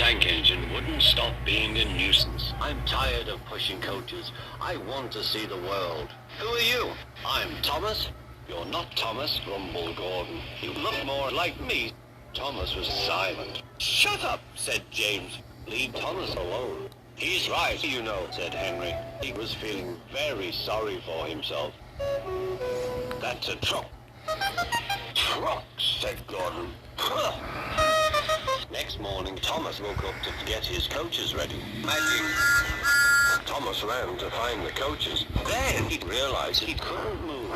tank engine wouldn't stop being a nuisance. I'm tired of pushing coaches. I want to see the world. Who are you? I'm Thomas. You're not Thomas, grumbled Gordon. You look more like me. Thomas was silent. Shut up, said James. Leave Thomas alone. He's right, you know, said Henry. He was feeling very sorry for himself. That's a truck. Truck, said Gordon. Next morning, Thomas woke up to get his coaches ready. Magic. Thomas ran to find the coaches. Then he realized he couldn't move.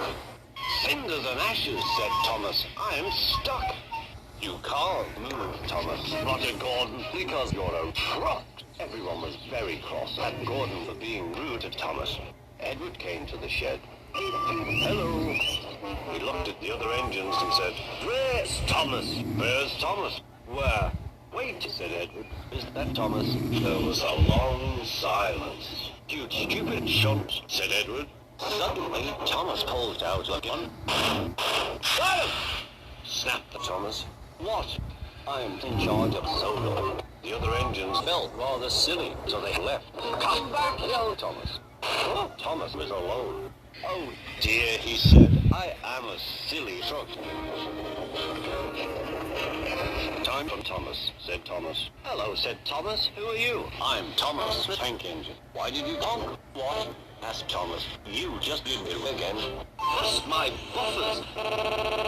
Cinders and ashes, said Thomas. I'm stuck. You can't move, Thomas, spluttered Gordon, because you're a truck. Everyone was very cross at Gordon for being rude to Thomas. Edward came to the shed. Hello. He looked at the other engines and said, Where's Thomas? Where's Thomas? Where? Wait, said Edward. Is that Thomas? There was a long silence. You stupid shunt, said Edward. Suddenly, Thomas pulled out a gun. Fire! Snapped Thomas. What? I'm in charge of solo. The other engines felt rather silly, so they left. Come back, yelled Thomas. Oh, Thomas was alone. Oh dear, he said. I am a silly truck. Time for Thomas, said Thomas. Hello, said Thomas. Who are you? I'm Thomas, the tank engine. Why did you honk? What? Asked Thomas. You just did it again. Bust my buffers.